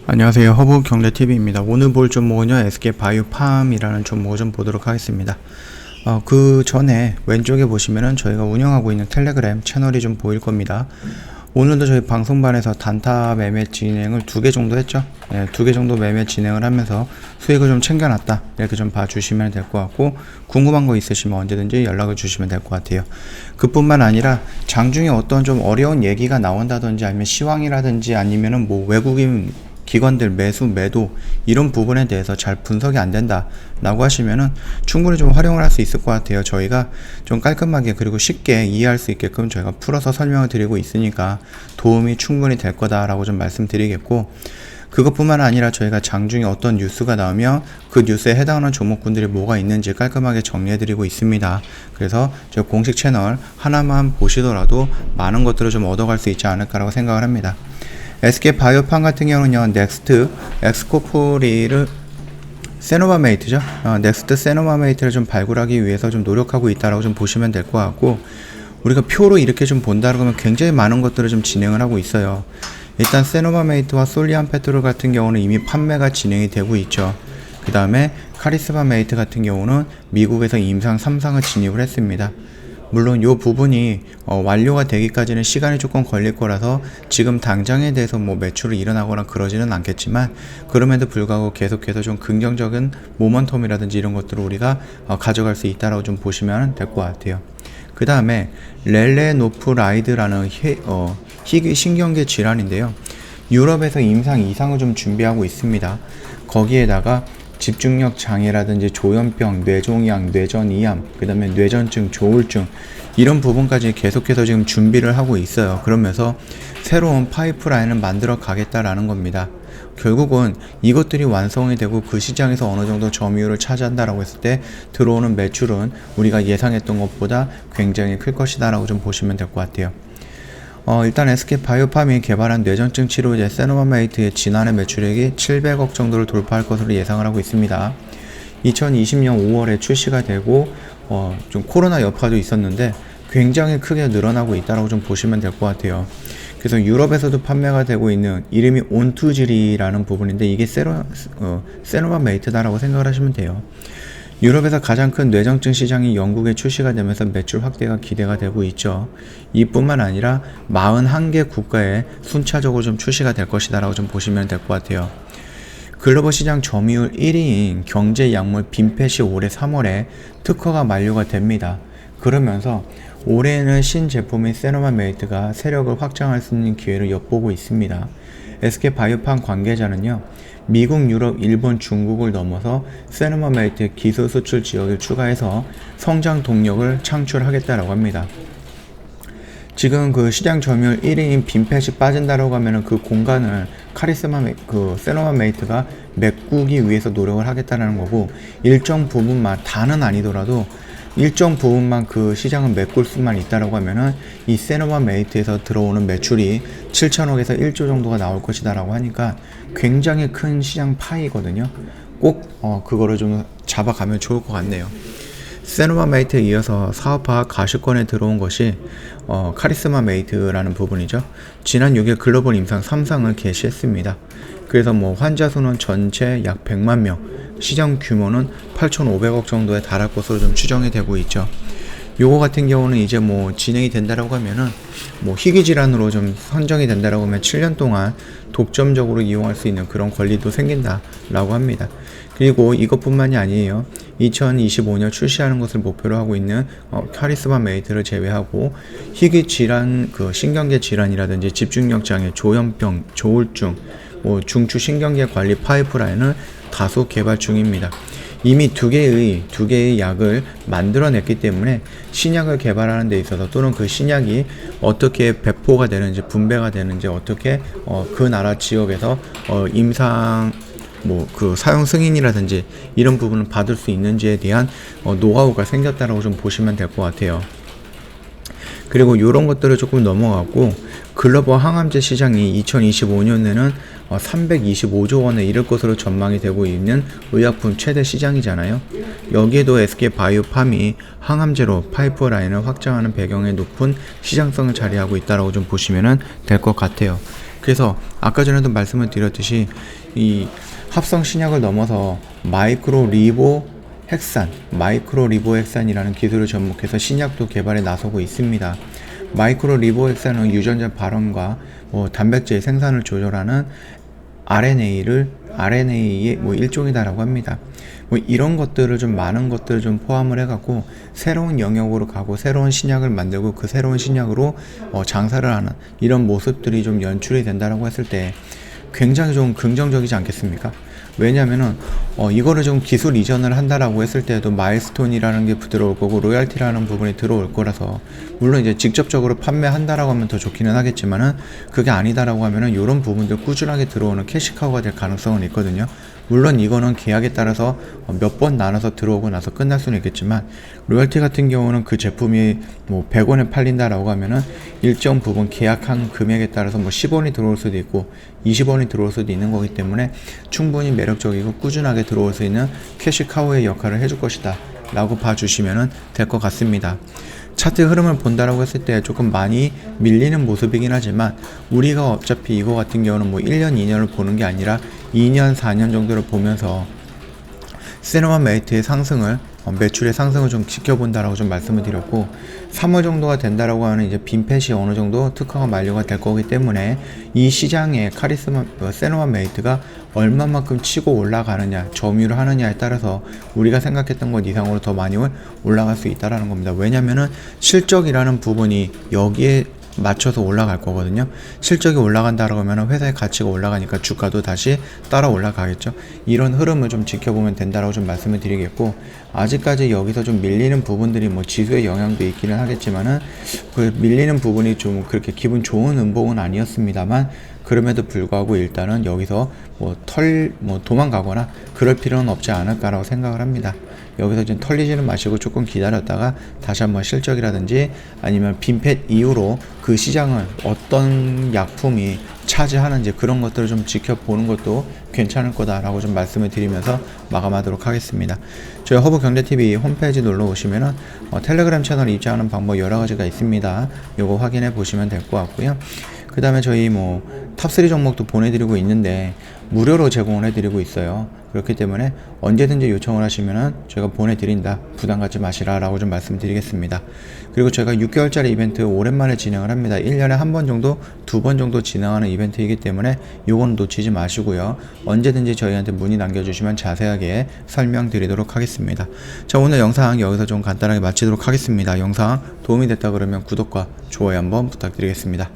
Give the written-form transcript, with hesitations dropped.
안녕하세요. 허브경제TV입니다. 오늘 볼 종목은요, SK바이오팜이라는 종목을 좀 보도록 하겠습니다. 그 전에 왼쪽에 보시면은 저희가 운영하고 있는 텔레그램 채널이 좀 보일 겁니다. 오늘도 저희 방송반에서 단타 매매 진행을 2개 정도 했죠. 네, 2개 정도 매매 진행을 하면서 수익을 좀 챙겨놨다. 이렇게 좀 봐주시면 될 것 같고, 궁금한 거 있으시면 언제든지 연락을 주시면 될 것 같아요. 그뿐만 아니라 장중에 어떤 좀 어려운 얘기가 나온다든지 아니면 시황이라든지 아니면은 뭐 외국인 기관들 매수 매도 이런 부분에 대해서 잘 분석이 안 된다 라고 하시면은 충분히 좀 활용을 할 수 있을 것 같아요. 저희가 좀 깔끔하게 그리고 쉽게 이해할 수 있게끔 저희가 풀어서 설명을 드리고 있으니까 도움이 충분히 될 거다 라고 좀 말씀드리겠고, 그것뿐만 아니라 저희가 장중에 어떤 뉴스가 나오면 그 뉴스에 해당하는 종목군들이 뭐가 있는지 깔끔하게 정리해드리고 있습니다. 그래서 저희 공식 채널 하나만 보시더라도 많은 것들을 좀 얻어갈 수 있지 않을까라고 생각을 합니다. SK바이오팜 같은 경우는요, 넥스트 엑스코프리를 세노바메이트죠. 넥스트 세노바메이트를 좀 발굴하기 위해서 좀 노력하고 있다라고 좀 보시면 될 것 같고, 우리가 표로 이렇게 좀 본다라고 하면 굉장히 많은 것들을 좀 진행을 하고 있어요. 일단 세노바메이트와 솔리안페트롤 같은 경우는 이미 판매가 진행이 되고 있죠. 그 다음에 카리스마메이트 같은 경우는 미국에서 임상 3상을 진입을 했습니다. 물론 이 부분이 완료가 되기까지는 시간이 조금 걸릴 거라서 지금 당장에 대해서 뭐 매출이 일어나거나 그러지는 않겠지만, 그럼에도 불구하고 계속해서 좀 긍정적인 모멘텀이라든지 이런 것들을 우리가 가져갈 수 있다라고 좀 보시면 될 것 같아요. 그 다음에 렐레노프라이드라는 희귀 신경계 질환인데요, 유럽에서 임상 2상을 좀 준비하고 있습니다. 거기에다가 집중력 장애라든지 조현병, 뇌종양, 뇌전이암, 그 다음에 뇌전증, 조울증 이런 부분까지 계속해서 지금 준비를 하고 있어요. 그러면서 새로운 파이프라인을 만들어 가겠다라는 겁니다. 결국은 이것들이 완성이 되고 그 시장에서 어느 정도 점유율을 차지한다라고 했을 때 들어오는 매출은 우리가 예상했던 것보다 굉장히 클 것이다 라고 좀 보시면 될 것 같아요. 일단 SK바이오팜이 개발한 뇌전증 치료제 세노바메이트의 지난해 매출액이 700억 정도를 돌파할 것으로 예상을 하고 있습니다. 2020년 5월에 출시가 되고 좀 코로나 여파도 있었는데 굉장히 크게 늘어나고 있다고 좀 보시면 될 것 같아요. 그래서 유럽에서도 판매가 되고 있는 이름이 온투질이라는 부분인데 이게 세노바메이트다라고 생각을 하시면 돼요. 유럽에서 가장 큰 뇌전증 시장이 영국에 출시가 되면서 매출 확대가 기대가 되고 있죠. 이뿐만 아니라 41개 국가에 순차적으로 좀 출시가 될 것이다 라고 좀 보시면 될 것 같아요. 글로벌 시장 점유율 1위인 경제약물 빈펫이 올해 3월에 특허가 만료가 됩니다. 그러면서 올해는 신제품인 세노바메이트가 세력을 확장할 수 있는 기회를 엿보고 있습니다. SK바이오팜 관계자는요, 미국, 유럽, 일본, 중국을 넘어서 세노바메이트 기술 수출 지역을 추가해서 성장 동력을 창출하겠다라고 합니다. 지금 그 시장 점유율 1위인 빈펫이 빠진다라고 하면은 그 공간을 세노바메이트가 메꾸기 위해서 노력을 하겠다는 거고, 일정 부분만 다는 아니더라도 일정 부분만 그 시장을 메꿀 수만 있다라고 하면은 이 세노바메이트에서 들어오는 매출이 7천억에서 1조 정도가 나올 것이다 라고 하니까 굉장히 큰 시장 파이거든요. 꼭 그거를 좀 잡아가면 좋을 것 같네요. 세노바메이트에 이어서 사업화 가시권에 들어온 것이 카리스마메이트라는 부분이죠. 지난 6일 글로벌 임상 3상을 개시했습니다. 그래서 뭐 환자 수는 전체 약 100만 명, 시장 규모는 8,500억 정도에 달할 것으로 좀 추정이 되고 있죠. 요거 같은 경우는 이제 뭐 진행이 된다라고 하면은 뭐 희귀 질환으로 좀 선정이 된다라고 하면 7년 동안 독점적으로 이용할 수 있는 그런 권리도 생긴다라고 합니다. 그리고 이것뿐만이 아니에요. 2025년 출시하는 것을 목표로 하고 있는 카리스마메이트를 제외하고 희귀 질환, 그 신경계 질환이라든지 집중력 장애, 조현병, 조울증, 중추 신경계 관리 파이프라인을 다소 개발 중입니다. 이미 두 개의 약을 만들어냈기 때문에 신약을 개발하는 데 있어서, 또는 그 신약이 어떻게 배포가 되는지, 분배가 되는지, 어떻게 그 나라 지역에서 임상 그 사용 승인이라든지 이런 부분을 받을 수 있는지에 대한 노하우가 생겼다라고 좀 보시면 될 것 같아요. 그리고 이런 것들을 조금 넘어가고 글로벌 항암제 시장이 2025년에는 325조 원에 이를 것으로 전망이 되고 있는 의약품 최대 시장이잖아요. 여기에도 SK바이오팜이 항암제로 파이프라인을 확장하는 배경에 높은 시장성을 자리하고 있다고 좀 보시면 될 것 같아요. 그래서 아까 전에도 말씀을 드렸듯이 이 합성 신약을 넘어서 마이크로 리보핵산이라는 기술을 접목해서 신약도 개발에 나서고 있습니다. 마이크로 리보핵산은 유전자 발원과 단백질 생산을 조절하는 RNA의 일종이다라고 합니다. 이런 것들을 좀 많은 것들을 좀 포함을 해갖고 새로운 영역으로 가고 새로운 신약을 만들고 그 새로운 신약으로 장사를 하는 이런 모습들이 좀 연출이 된다라고 했을 때 굉장히 좀 긍정적이지 않겠습니까? 왜냐면은 이거를 좀 기술 이전을 한다라고 했을 때도 마일스톤이라는 게 들어올 거고 로열티라는 부분이 들어올 거라서 물론 이제 직접적으로 판매한다라고 하면 더 좋기는 하겠지만은 그게 아니다라고 하면은 이런 부분들 꾸준하게 들어오는 캐시카우가 될 가능성은 있거든요. 물론 이거는 계약에 따라서 몇 번 나눠서 들어오고 나서 끝날 수는 있겠지만 로열티 같은 경우는 그 제품이 100원에 팔린다라고 하면은 일정 부분 계약한 금액에 따라서 10원이 들어올 수도 있고 20원이 들어올 수도 있는 거기 때문에 충분히 매력적이고 꾸준하게 들어올 수 있는 캐시카우의 역할을 해줄 것이다 라고 봐주시면 될 것 같습니다. 차트 흐름을 본다라고 했을 때 조금 많이 밀리는 모습이긴 하지만 우리가 어차피 이거 같은 경우는 1년, 2년을 보는 게 아니라 2년, 4년 정도를 보면서 세노마메이트의 상승을 매출의 상승을 좀 지켜본다라고 좀 말씀을 드렸고 3월 정도가 된다라고 하는 이제 빈펫이 어느 정도 특허가 만료가 될 거기 때문에 이 시장에 세노마메이트가 얼마만큼 치고 올라가느냐 점유를 하느냐에 따라서 우리가 생각했던 것 이상으로 더 많이 올라갈 수 있다라는 겁니다. 왜냐면은 실적이라는 부분이 여기에 맞춰서 올라갈 거거든요. 실적이 올라간다라고 하면 회사의 가치가 올라가니까 주가도 다시 따라 올라가겠죠. 이런 흐름을 좀 지켜보면 된다라고 좀 말씀을 드리겠고 아직까지 여기서 좀 밀리는 부분들이 지수의 영향도 있기는 하겠지만은 그 밀리는 부분이 좀 그렇게 기분 좋은 음봉은 아니었습니다만 그럼에도 불구하고 일단은 여기서 도망가거나 그럴 필요는 없지 않을까라고 생각을 합니다. 여기서 좀 털리지는 마시고 조금 기다렸다가 다시 한번 실적이라든지 아니면 빈펫 이후로 그 시장을 어떤 약품이 차지하는지 그런 것들을 좀 지켜보는 것도 괜찮을 거다라고 좀 말씀을 드리면서 마감하도록 하겠습니다. 저희 허브경제TV 홈페이지 놀러 오시면은 텔레그램 채널 입장하는 방법 여러 가지가 있습니다. 요거 확인해 보시면 될 것 같고요. 그 다음에 저희 탑3 종목도 보내드리고 있는데 무료로 제공을 해드리고 있어요. 그렇기 때문에 언제든지 요청을 하시면은 저희가 보내드린다. 부담 갖지 마시라 라고 좀 말씀드리겠습니다. 그리고 저희가 6개월짜리 이벤트 오랜만에 진행을 합니다. 1년에 한 번 정도, 2번 정도 진행하는 이벤트이기 때문에 요건 놓치지 마시고요. 언제든지 저희한테 문의 남겨주시면 자세하게 설명드리도록 하겠습니다. 자, 오늘 영상 여기서 좀 간단하게 마치도록 하겠습니다. 영상 도움이 됐다 그러면 구독과 좋아요 한번 부탁드리겠습니다.